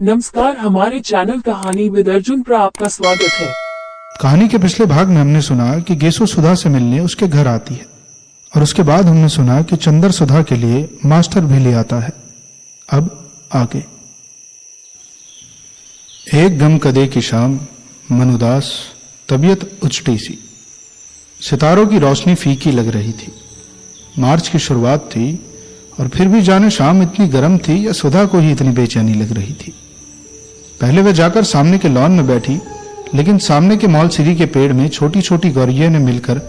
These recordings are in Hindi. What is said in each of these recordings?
नमस्कार, हमारे चैनल कहानी विद अर्जुन पर आपका स्वागत है। कहानी के पिछले भाग में हमने सुना कि गेसु सुधा से मिलने उसके घर आती है और उसके बाद हमने सुना कि चंदर सुधा के लिए मास्टर भी ले आता है। अब आगे। एक गमकदे की शाम, मन उदास, तबीयत उचटी सी। सितारों की रोशनी फीकी लग रही थी। मार्च की शुरुआत थी और फिर भी जाने शाम इतनी गर्म थी या सुधा को ही इतनी बेचैनी लग रही थी। पहले वह जाकर सामने के लॉन में बैठी, लेकिन सामने के मौलसिरी के पेड़ में छोटी छोटी गौरियों ने मिलकर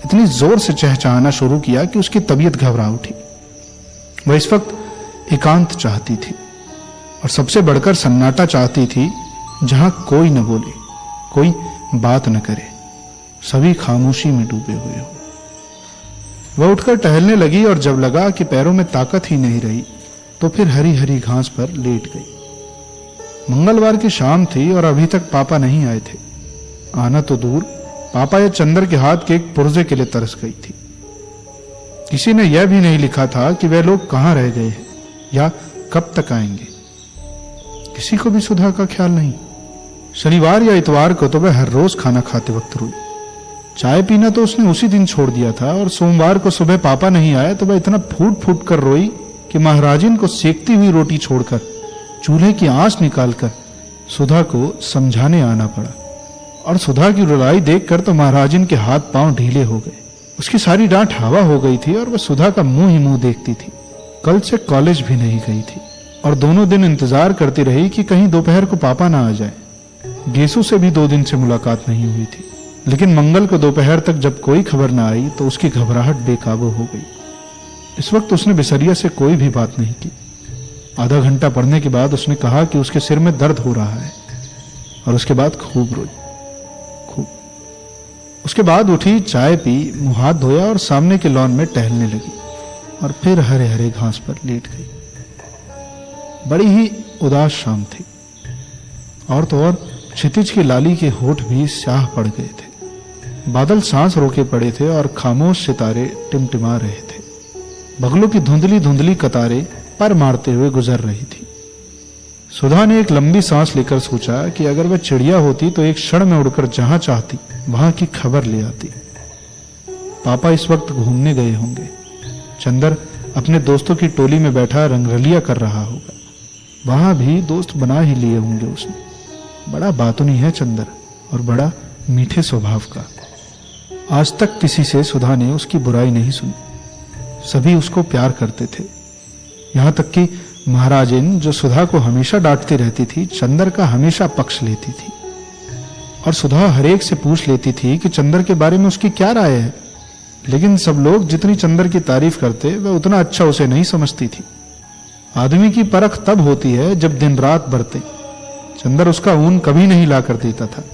इतनी जोर से चहचहाना शुरू किया कि उसकी तबीयत घबरा उठी। वह इस वक्त एकांत चाहती थी और सबसे बढ़कर सन्नाटा चाहती थी, जहां कोई न बोले, कोई बात न करे, सभी खामोशी में डूबे हुए हो। वह उठकर टहलने लगी और जब लगा कि पैरों में ताकत ही नहीं रही तो फिर हरी हरी घास पर लेट गई। मंगलवार की शाम थी और अभी तक पापा नहीं आए थे। आना तो दूर, पापा या चंदर के हाथ के एक पुर्जे के लिए तरस गई थी। किसी ने यह भी नहीं लिखा था कि वह लोग कहां रह गए हैं या कब तक आएंगे। किसी को भी सुधा का ख्याल नहीं। शनिवार या इतवार को तो वह हर रोज खाना खाते वक्त रोई। चाय पीना तो उसने उसी दिन छोड़ दिया था और सोमवार को सुबह पापा नहीं आए तो वह इतना फूट फूट कर रोई कि महाराजिन को सेकती हुई रोटी छोड़कर चूल्हे की आंच निकालकर सुधा को समझाने आना पड़ा। और सुधा की रुलाई देखकर तो महाराजिन के हाथ पांव ढीले हो गए। उसकी सारी डांट हवा हो गई थी और वह सुधा का मुंह ही मुंह देखती थी। कल से कॉलेज भी नहीं गई थी और दोनों दिन इंतजार करती रही कि कहीं दोपहर को पापा ना आ जाए। गेसु से भी 2 दिन से मुलाकात नहीं हुई थी, लेकिन मंगल को दोपहर तक जब कोई खबर ना आई तो उसकी घबराहट बेकाबू हो गई। इस वक्त उसने बिसरिया से कोई भी बात नहीं की। आधा घंटा पढ़ने के बाद उसने कहा कि उसके सिर में दर्द हो रहा है और उसके बाद खूब रोई, खूब। उसके बाद उठी, चाय पी, मुंह हाथ धोया और सामने के लॉन में टहलने लगी और फिर हरे हरे घास पर लेट गई। बड़ी ही उदास शाम थी और तो और क्षितिज की लाली के होठ भी स्याह पड़ गए थे। बादल सांस रोके पड़े थे और खामोश सितारे टिमटिमा रहे थे। बगलों की धुंधली धुंधली कतारें पर मारते हुए गुजर रही थी। सुधा ने एक लंबी सांस लेकर सोचा कि अगर वह चिड़िया होती तो एक क्षण में उड़कर जहां चाहती वहां की खबर ले आती। पापा इस वक्त घूमने गए होंगे। चंदर अपने दोस्तों की टोली में बैठा रंगरलिया कर रहा होगा। वहां भी दोस्त बना ही लिए होंगे उसने। बड़ा बातूनी है चंदर और बड़ा मीठे स्वभाव का। आज तक किसी से सुधा ने उसकी बुराई नहीं सुनी। सभी उसको प्यार करते थे। यहां तक कि महाराजिन, जो सुधा को हमेशा डांटती रहती थी, चंदर का हमेशा पक्ष लेती थी और सुधा हरेक से पूछ लेती थी कि चंदर के बारे में उसकी क्या राय है। लेकिन सब लोग जितनी चंदर की तारीफ करते वह उतना अच्छा उसे नहीं समझती थी। आदमी की परख तब होती है जब दिन रात बरते। चंदर उसका ऊन कभी नहीं ला कर देता था।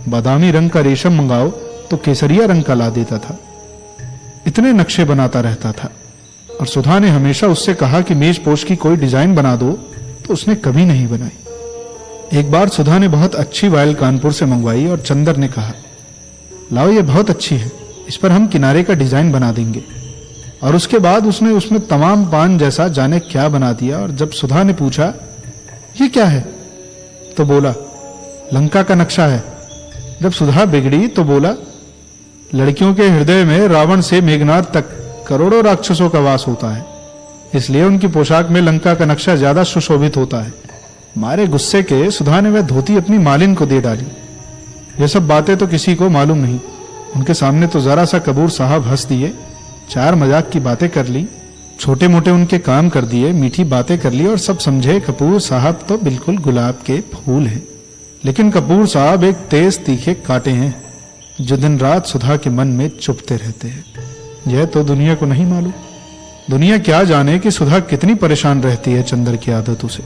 बादामी रंग का रेशम मंगाओ तो केसरिया रंग का ला देता था। इतने नक्शे बनाता रहता था और सुधा ने हमेशा उससे कहा कि मेज पोश की कोई डिजाइन बना दो तो उसने कभी नहीं बनाई। एक बार सुधा ने बहुत अच्छी वायल कानपुर से मंगवाई और चंदर ने कहा, लाओ ये बहुत अच्छी है, इस पर हम किनारे का डिजाइन बना देंगे। और उसके बाद उसने उसमें तमाम पान जैसा जाने क्या बना दिया। और जब सुधा ने पूछा ये क्या है तो बोला लंका का नक्शा है। जब सुधा बिगड़ी तो बोला लड़कियों के हृदय में रावण से मेघनाथ तक करोड़ों राक्षसों का वास होता है, इसलिए उनकी पोशाक में लंका का नक्शा ज्यादा सुशोभित होता है। मारे गुस्से के सुधा ने वह धोती अपनी मालिन को दे डाली। यह सब बातें तो किसी को मालूम नहीं। उनके सामने तो जरा सा कपूर साहब हंस दिए, 4 मजाक की बातें कर ली, छोटे मोटे उनके काम कर दिए, मीठी बातें कर ली और सब समझे कपूर साहब तो बिल्कुल गुलाब के फूल हैं। लेकिन कपूर साहब एक तेज तीखे कांटे हैं जो दिन रात सुधा के मन में चुभते रहते हैं। यह तो दुनिया को नहीं मालूम। दुनिया क्या जाने कि सुधा कितनी परेशान रहती है चंदर की आदतों से।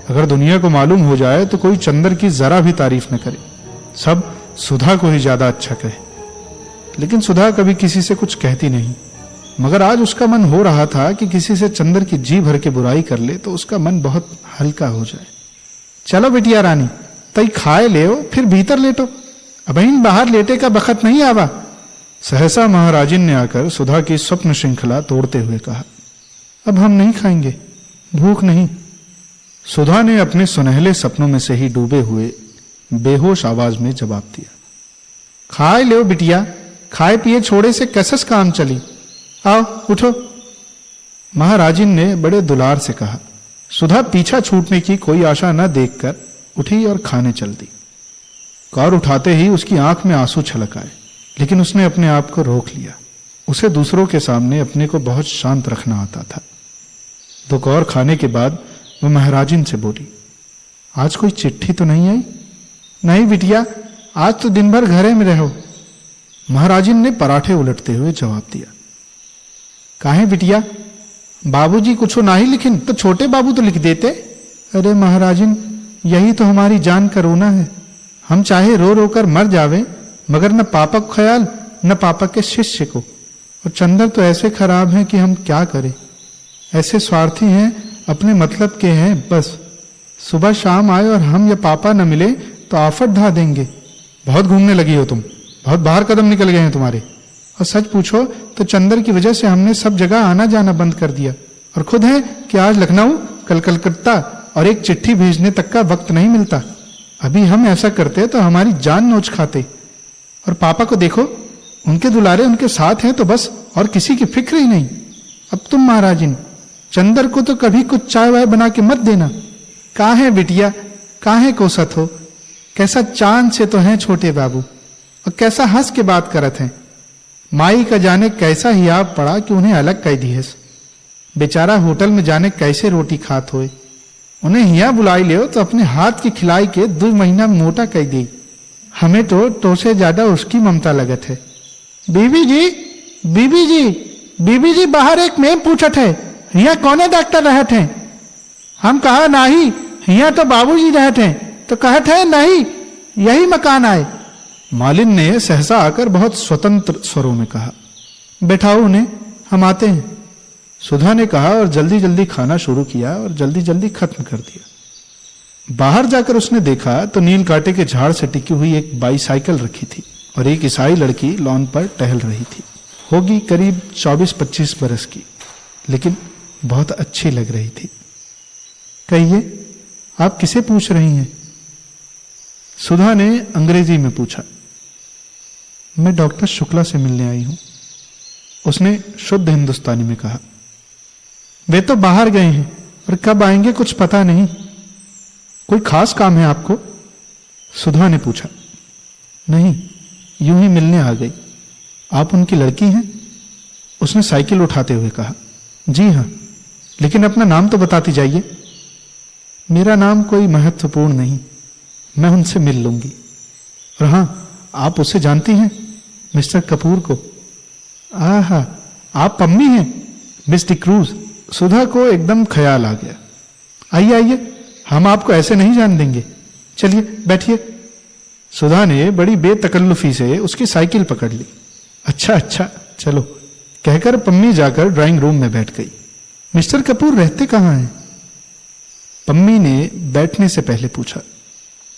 अगर दुनिया को मालूम हो जाए तो कोई चंदर की जरा भी तारीफ न करे, सब सुधा को ही ज्यादा अच्छा कहे। लेकिन सुधा कभी किसी से कुछ कहती नहीं। मगर आज उसका मन हो रहा था कि किसी से चंदर की जी भर के बुराई कर ले तो उसका मन बहुत हल्का हो जाए। चलो बिटिया रानी, तई खाए ले फिर भीतर लेटो, अबहिन बाहर लेटे का बखत नहीं आवा। सहसा महाराजिन ने आकर सुधा की स्वप्न श्रृंखला तोड़ते हुए कहा, अब हम नहीं खाएंगे, भूख नहीं। सुधा ने अपने सुनहले सपनों में से ही डूबे हुए बेहोश आवाज में जवाब दिया, खाए लो बिटिया, खाए पिए छोड़े से कसस काम चली, आओ उठो। महाराजिन ने बड़े दुलार से कहा। सुधा पीछा छूटने की कोई आशा न देखकर उठी और खाने चल दी। कौर उठाते ही उसकी आंख में आंसू छलक आए, लेकिन उसने अपने आप को रोक लिया। उसे दूसरों के सामने अपने को बहुत शांत रखना आता था। दो कौर खाने के बाद वह महाराजिन से बोली, आज कोई चिट्ठी तो नहीं आई? नहीं बिटिया, आज तो दिन भर घरे में रहो। महाराजिन ने पराठे उलटते हुए जवाब दिया, काहे बिटिया, बाबूजी कुछ ना ही लिखिन तो छोटे बाबू तो लिख देते। अरे महाराजिन, यही तो हमारी जान का रोना है। हम चाहे रो रो कर मर जावे, मगर न पापा को ख्याल न पापा के शिष्य को। और चंदर तो ऐसे खराब हैं कि हम क्या करें, ऐसे स्वार्थी हैं, अपने मतलब के हैं बस। सुबह शाम आए और हम या पापा न मिले तो आफत ढा देंगे। बहुत घूमने लगी हो तुम, बहुत बाहर कदम निकल गए हैं तुम्हारे। और सच पूछो तो चंदर की वजह से हमने सब जगह आना जाना बंद कर दिया, और खुद है कि आज लखनऊ कल कलकत्ता, और एक चिट्ठी भेजने तक का वक्त नहीं मिलता। अभी हम ऐसा करते तो हमारी जान नोच खाते। और पापा को देखो, उनके दुलारे उनके साथ हैं तो बस, और किसी की फिक्र ही नहीं। अब तुम महाराजिन, चंदर को तो कभी कुछ चाय वाय बना के मत देना। काहे बिटिया, काहे कोसत हो, कैसा चांद से तो हैं छोटे बाबू, और कैसा हंस के बात करत हैं। माई का जाने कैसा हियाब पड़ा कि उन्हें अलग कह दी है। बेचारा होटल में जाने कैसे रोटी खात होए। उन्हें हिया बुलाई ले तो अपने हाथ की खिलाई के 2 महीना मोटा कह दी। हमें तो से ज्यादा उसकी ममता लगत है। बीबी जी, बीबी जी, बीबी जी, बाहर एक मेम पूछत है, हिया कौने डॉक्टर रहत हैं? हम कहा नहीं, हिया तो बाबूजी रहत हैं। तो कहत है नहीं, यही मकान आए। मालिन ने सहसा आकर बहुत स्वतंत्र स्वरों में कहा, बैठाओ उन्हें, हम आते हैं। सुधा ने कहा और जल्दी जल्दी खाना शुरू किया और जल्दी जल्दी खत्म कर दिया। बाहर जाकर उसने देखा तो नील कांटे के झाड़ से टिकी हुई एक बाईसाइकिल रखी थी और एक ईसाई लड़की लॉन पर टहल रही थी। होगी करीब 24-25 बरस की, लेकिन बहुत अच्छी लग रही थी। कहिए, आप किसे पूछ रही हैं? सुधा ने अंग्रेजी में पूछा। मैं डॉक्टर शुक्ला से मिलने आई हूं, उसने शुद्ध हिंदुस्तानी में कहा। वे तो बाहर गए हैं और कब आएंगे कुछ पता नहीं। कोई खास काम है आपको? सुधा ने पूछा। नहीं, यूं ही मिलने आ गई। आप उनकी लड़की हैं? उसने साइकिल उठाते हुए कहा। जी हां, लेकिन अपना नाम तो बताती जाइए। मेरा नाम कोई महत्वपूर्ण नहीं, मैं उनसे मिल लूंगी। और हां, आप उसे जानती हैं, मिस्टर कपूर को? आहा, आप पम्मी हैं, मिस डिक्रूज। सुधा को एकदम ख्याल आ गया। आइए आइए, हम आपको ऐसे नहीं जान देंगे, चलिए बैठिए। सुधा ने बड़ी बेतकल्लुफी से उसकी साइकिल पकड़ ली। अच्छा अच्छा, चलो, कहकर पम्मी जाकर ड्राइंग रूम में बैठ गई। मिस्टर कपूर रहते कहाँ हैं? पम्मी ने बैठने से पहले पूछा।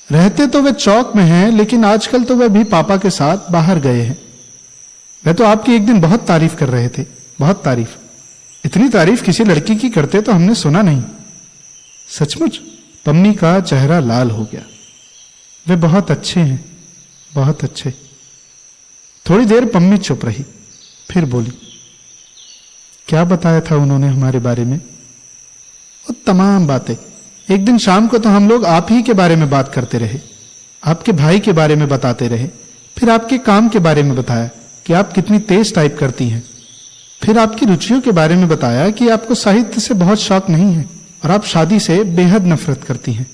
रहते तो वे चौक में हैं, लेकिन आजकल तो वे भी पापा के साथ बाहर गए हैं। वे तो आपकी एक दिन बहुत तारीफ कर रहे थे, बहुत तारीफ। इतनी तारीफ किसी लड़की की करते तो हमने सुना नहीं। सचमुच? पम्मी का चेहरा लाल हो गया। वे बहुत अच्छे हैं, बहुत अच्छे। थोड़ी देर पम्मी चुप रही, फिर बोली। क्या बताया था उन्होंने हमारे बारे में? वो तमाम बातें। एक दिन शाम को तो हम लोग आप ही के बारे में बात करते रहे, आपके भाई के बारे में बताते रहे, फिर आपके काम के बारे में बताया कि आप कितनी तेज टाइप करती हैं, फिर आपकी रुचियों के बारे में बताया कि आपको साहित्य से बहुत शौक नहीं है और आप शादी से बेहद नफरत करती हैं,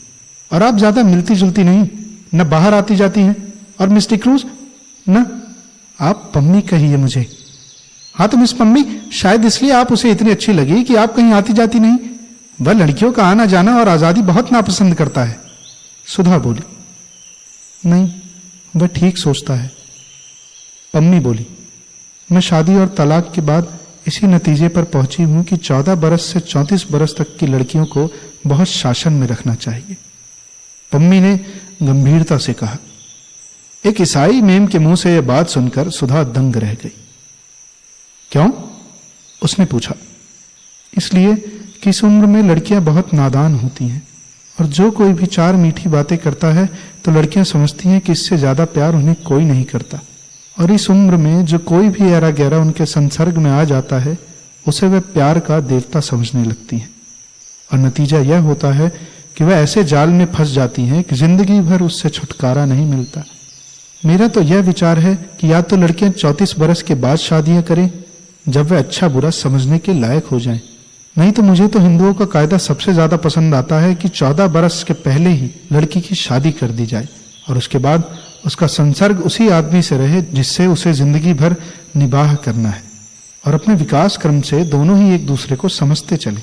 और आप ज्यादा मिलती जुलती नहीं, न बाहर आती जाती हैं। और मिस डिक्रूज, न आप पम्मी कहिए मुझे। हाँ तो मिस पम्मी, शायद इसलिए आप उसे इतनी अच्छी लगी कि आप कहीं आती जाती नहीं। वह लड़कियों का आना जाना और आजादी बहुत नापसंद करता है। सुधा बोली। नहीं, वह ठीक सोचता है। पम्मी बोली। मैं शादी और तलाक के बाद इसी नतीजे पर पहुंची हूं कि 14 बरस से 34 बरस तक की लड़कियों को बहुत शासन में रखना चाहिए। पम्मी ने गंभीरता से कहा। एक ईसाई मेम के मुंह से यह बात सुनकर सुधा दंग रह गई। क्यों? उसने पूछा। इसलिए कि इस उम्र में लड़कियां बहुत नादान होती हैं, और जो कोई भी चार मीठी बातें करता है तो लड़कियां समझती हैं कि इससे ज्यादा प्यार उन्हें कोई नहीं करता। और इस उम्र में जो कोई भी ऐरा गहरा उनके संसर्ग में आ जाता है उसे वे प्यार का देवता समझने लगती हैं। और नतीजा यह होता है कि वह ऐसे जाल में फंस जाती हैं कि जिंदगी भर उससे छुटकारा नहीं मिलता। मेरा तो यह विचार है कि या तो लड़कियां 34 बरस के बाद शादियां करें जब वे अच्छा बुरा समझने के लायक हो जाएं। नहीं तो मुझे तो हिंदुओं का कायदा सबसे ज्यादा पसंद आता है कि 14 बरस के पहले ही लड़की की शादी कर दी जाए और उसके बाद उसका संसर्ग उसी आदमी से रहे जिससे उसे जिंदगी भर निबाह करना है, और अपने विकास क्रम से दोनों ही एक दूसरे को समझते चले।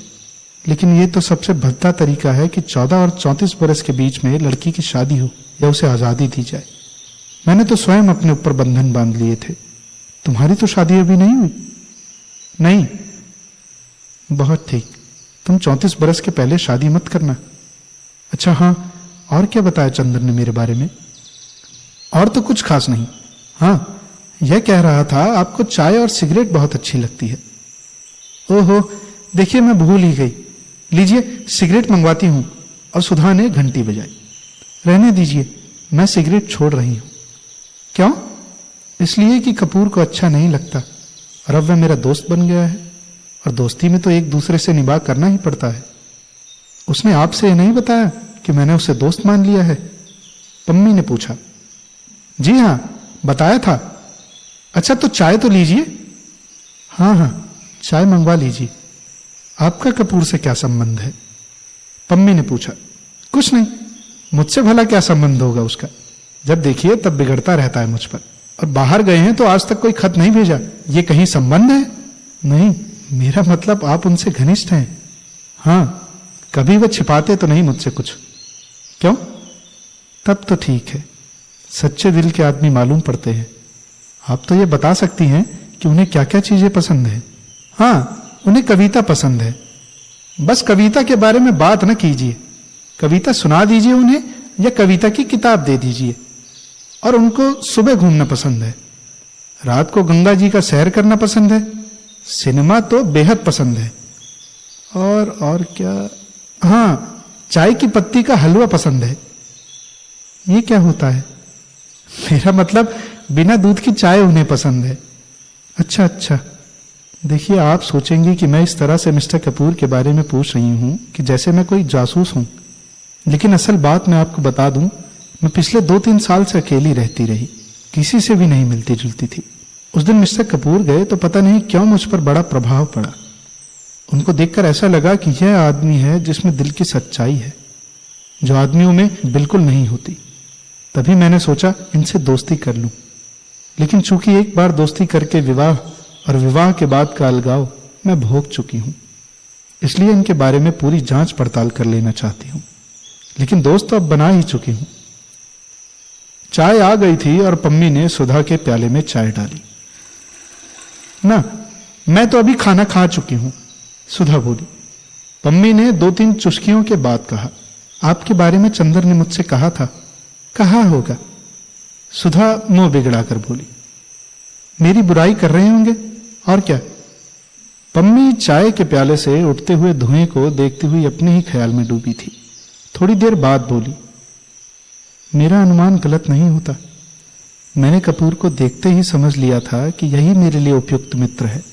लेकिन ये तो सबसे भद्दा तरीका है कि 14 और 34 बरस के बीच में लड़की की शादी हो या उसे आजादी दी जाए। मैंने तो स्वयं अपने ऊपर बंधन बांध लिए थे। तुम्हारी तो शादी अभी नहीं हुई? नहीं। बहुत ठीक, तुम 34 बरस के पहले शादी मत करना। अच्छा हाँ, और क्या बताया चंद्र ने मेरे बारे में? और तो कुछ खास नहीं। हाँ, यह कह रहा था आपको चाय और सिगरेट बहुत अच्छी लगती है। ओहो, देखिए मैं भूल ही गई। लीजिए सिगरेट मंगवाती हूं। और सुधा ने घंटी बजाई। रहने दीजिए, मैं सिगरेट छोड़ रही हूं। क्यों? इसलिए कि कपूर को अच्छा नहीं लगता और अब वह मेरा दोस्त बन गया है, और दोस्ती में तो एक दूसरे से निभाव करना ही पड़ता है। उसने आपसे यह नहीं बताया कि मैंने उसे दोस्त मान लिया है? पम्मी ने पूछा। जी हां, बताया था। अच्छा तो चाय तो लीजिए। हाँ हाँ, चाय मंगवा लीजिए। आपका कपूर से क्या संबंध है? पम्मी ने पूछा। कुछ नहीं, मुझसे भला क्या संबंध होगा उसका? जब देखिए तब बिगड़ता रहता है मुझ पर। और बाहर गए हैं तो आज तक कोई खत नहीं भेजा, ये कहीं संबंध है? नहीं, मेरा मतलब आप उनसे घनिष्ठ हैं। हाँ, कभी वह छिपाते तो नहीं मुझसे कुछ। क्यों? तब तो ठीक है, सच्चे दिल के आदमी मालूम पड़ते हैं। आप तो ये बता सकती हैं कि उन्हें क्या क्या चीजें पसंद है। हाँ, उन्हें कविता पसंद है। बस कविता के बारे में बात न कीजिए, कविता सुना दीजिए उन्हें या कविता की किताब दे दीजिए। और उनको सुबह घूमना पसंद है, रात को गंगा जी का सैर करना पसंद है, सिनेमा तो बेहद पसंद है। और क्या? हाँ, चाय की पत्ती का हलवा पसंद है। ये क्या होता है? मेरा मतलब बिना दूध की चाय उन्हें पसंद है। अच्छा अच्छा, देखिए आप सोचेंगे कि मैं इस तरह से मिस्टर कपूर के बारे में पूछ रही हूं कि जैसे मैं कोई जासूस हूं, लेकिन असल बात मैं आपको बता दूं, मैं पिछले 2-3 साल से अकेली रहती रही, किसी से भी नहीं मिलती जुलती थी। उस दिन मिस्टर कपूर गए तो पता नहीं क्यों मुझ पर बड़ा प्रभाव पड़ा। उनको देखकर ऐसा लगा कि यह आदमी है जिसमें दिल की सच्चाई है, जो आदमियों में बिल्कुल नहीं होती। तभी मैंने सोचा इनसे दोस्ती कर लूं। लेकिन चूंकि एक बार दोस्ती करके विवाह और विवाह के बाद का अलगाव मैं भोग चुकी हूं, इसलिए इनके बारे में पूरी जांच पड़ताल कर लेना चाहती हूं। लेकिन दोस्त तो अब बना ही चुकी हूं। चाय आ गई थी और पम्मी ने सुधा के प्याले में चाय डाली। ना, मैं तो अभी खाना खा चुकी हूं, सुधा बोली। पम्मी ने 2-3 चुस्कियों के बाद कहा, आपके बारे में चंदर ने मुझसे कहा था। कहा होगा, सुधा मुंह बिगड़ा कर बोली। मेरी बुराई कर रहे होंगे, और क्या? पम्मी चाय के प्याले से उठते हुए धुएं को देखती हुई अपने ही ख्याल में डूबी थी। थोड़ी देर बाद बोली, मेरा अनुमान गलत नहीं होता। मैंने कपूर को देखते ही समझ लिया था कि यही मेरे लिए उपयुक्त मित्र है।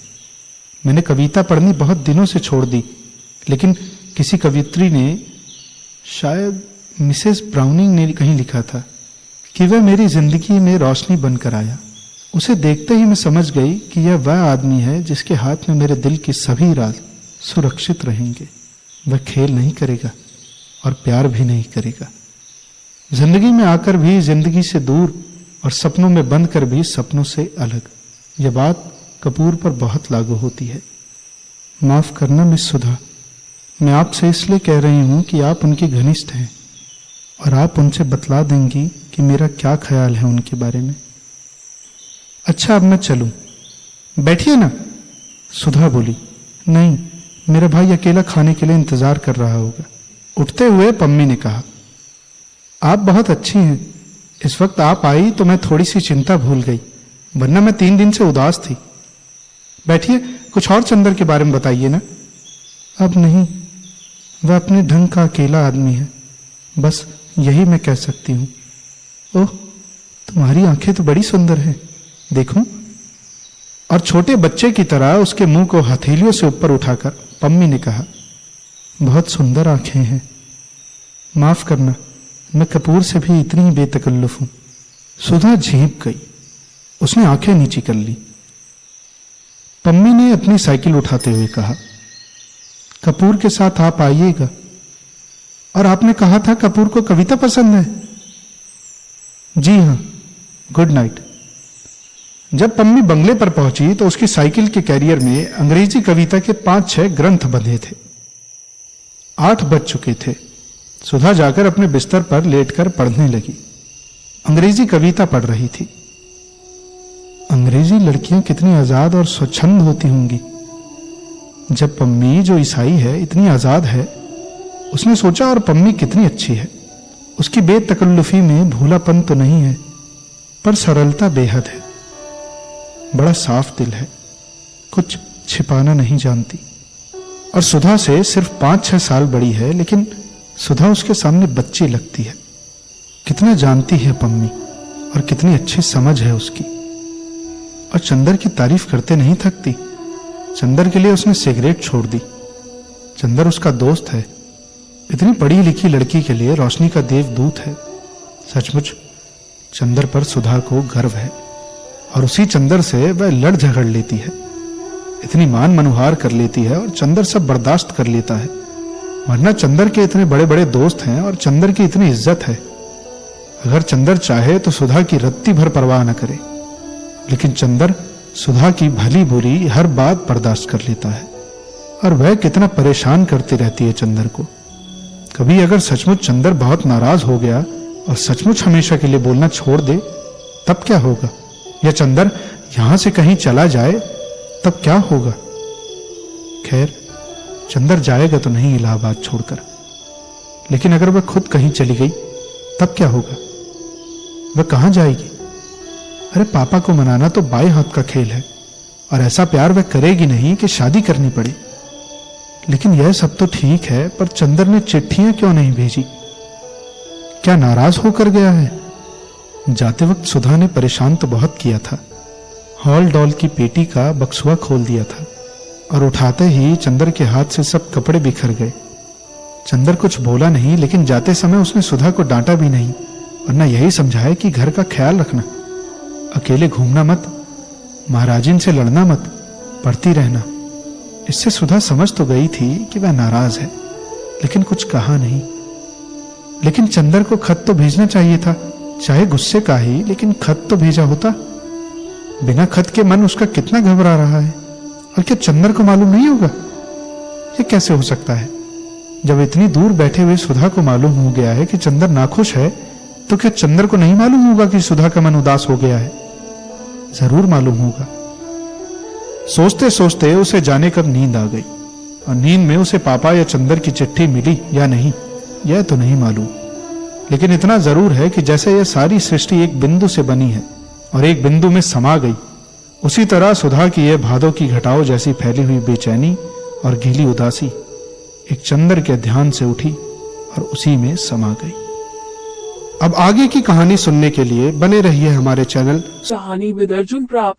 मैंने कविता पढ़नी बहुत दिनों से छोड़ दी, लेकिन किसी कवित्री ने, शायद मिसेस ब्राउनिंग ने कहीं लिखा था कि वह मेरी जिंदगी में रोशनी बनकर आया। उसे देखते ही मैं समझ गई कि यह वह आदमी है जिसके हाथ में मेरे दिल की सभी राज सुरक्षित रहेंगे। वह खेल नहीं करेगा और प्यार भी नहीं करेगा। जिंदगी में आकर भी जिंदगी से दूर और सपनों में बंद कर भी सपनों से अलग। यह बात कपूर पर बहुत लागू होती है। माफ करना मिस सुधा, मैं आपसे इसलिए कह रही हूं कि आप उनकी घनिष्ठ हैं और आप उनसे बतला देंगी कि मेरा क्या ख्याल है उनके बारे में। अच्छा, अब मैं चलूं? बैठिए ना, सुधा बोली। नहीं, मेरा भाई अकेला खाने के लिए इंतजार कर रहा होगा। उठते हुए पम्मी ने कहा, आप बहुत अच्छी हैं। इस वक्त आप आई तो मैं थोड़ी सी चिंता भूल गई, वरना मैं 3 दिन से उदास थी। बैठिए, कुछ और चंदर के बारे में बताइए ना। अब नहीं, वह अपने ढंग का अकेला आदमी है, बस यही मैं कह सकती हूँ। ओह, तुम्हारी आंखें तो बड़ी सुंदर हैं, देखूं? और छोटे बच्चे की तरह उसके मुंह को हथेलियों से ऊपर उठाकर पम्मी ने कहा, बहुत सुंदर आंखें हैं। माफ करना, मैं कपूर से भी इतनी ही बेतकल्लुफ हूं। सुधा झेंप गई। उसने आंखें नीची कर ली। पम्मी ने अपनी साइकिल उठाते हुए कहा, कपूर के साथ आप आइएगा। और आपने कहा था कपूर को कविता पसंद है? जी हां, गुड नाइट। जब पम्मी बंगले पर पहुंची तो उसकी साइकिल के कैरियर में अंग्रेजी कविता के 5-6 ग्रंथ बंधे थे। 8 बज चुके थे। सुधा जाकर अपने बिस्तर पर लेटकर पढ़ने लगी। अंग्रेजी कविता पढ़ रही थी। अंग्रेजी लड़कियां कितनी आजाद और स्वच्छंद होती होंगी। जब पम्मी, जो ईसाई है, इतनी आजाद है, उसने सोचा, और पम्मी कितनी अच्छी है। उसकी बेतकल्लुफी में भूलापन तो नहीं है, पर सरलता बेहद है। बड़ा साफ दिल है, कुछ छिपाना नहीं जानती। और सुधा से सिर्फ 5-6 साल बड़ी है, लेकिन सुधा उसके सामने बच्ची लगती है। कितना जानती है पम्मी, और कितनी अच्छी समझ है उसकी। और चंदर की तारीफ करते नहीं थकती। चंदर के लिए उसने सिगरेट छोड़ दी। चंदर उसका दोस्त है। इतनी पढ़ी लिखी लड़की के लिए रोशनी का देवदूत है। सचमुच चंदर पर सुधा को गर्व है, और उसी चंदर से वह लड़ झगड़ लेती है। इतनी मान मनुहार कर लेती है, और चंदर सब बर्दाश्त कर लेता है। वरना चंदर के इतने बड़े बड़े दोस्त हैं, और चंदर की इतनी इज्जत है। अगर चंदर चाहे तो सुधा की रत्ती भर परवाह न करे, लेकिन चंदर सुधा की भली बुरी हर बात बर्दाश्त कर लेता है। और वह कितना परेशान करती रहती है चंदर को। कभी अगर सचमुच चंदर बहुत नाराज हो गया और सचमुच हमेशा के लिए बोलना छोड़ दे, तब क्या होगा? या चंदर यहां से कहीं चला जाए, तब क्या होगा? खैर, चंदर जाएगा तो नहीं इलाहाबाद छोड़कर, लेकिन अगर वह खुद कहीं चली गई, तब क्या होगा? वह कहां जाएगी? अरे, पापा को मनाना तो बाएं हाथ का खेल है, और ऐसा प्यार वह करेगी नहीं कि शादी करनी पड़े। लेकिन यह सब तो ठीक है, पर चंदर ने चिट्ठियां क्यों नहीं भेजी? क्या नाराज होकर गया है? जाते वक्त सुधा ने परेशान तो बहुत किया था। हॉल डॉल की पेटी का बक्सुआ खोल दिया था, और उठाते ही चंदर के हाथ से सब कपड़े बिखर गए। चंदर कुछ बोला नहीं, लेकिन जाते समय उसने सुधा को डांटा भी नहीं, वरना यही समझाया कि घर का ख्याल रखना, अकेले घूमना मत, महाराजिन से लड़ना मत, पढ़ती रहना। इससे सुधा समझ तो गई थी कि वह नाराज है, लेकिन कुछ कहा नहीं। लेकिन चंदर को खत तो भेजना चाहिए था, चाहे गुस्से का ही, लेकिन खत तो भेजा होता। बिना खत के मन उसका कितना घबरा रहा है। और क्या चंदर को मालूम नहीं होगा? यह कैसे हो सकता है? जब इतनी दूर बैठे हुए सुधा को मालूम हो गया है कि चंदर नाखुश है, तो क्या चंदर को नहीं मालूम होगा कि सुधा का मन उदास हो गया है? जरूर मालूम होगा। सोचते सोचते उसे जाने कब नींद आ गई, और नींद में उसे पापा या चंदर की चिट्ठी मिली या नहीं, यह तो नहीं मालूम। लेकिन इतना जरूर है कि जैसे यह सारी सृष्टि एक बिंदु से बनी है और एक बिंदु में समा गई, उसी तरह सुधा की यह भादों की घटाओं जैसी फैली हुई बेचैनी और गीली उदासी एक चंदर के ध्यान से उठी और उसी में समा गई। अब आगे की कहानी सुनने के लिए बने रहिए हमारे चैनल कहानी विद अर्जुन प्राप्त।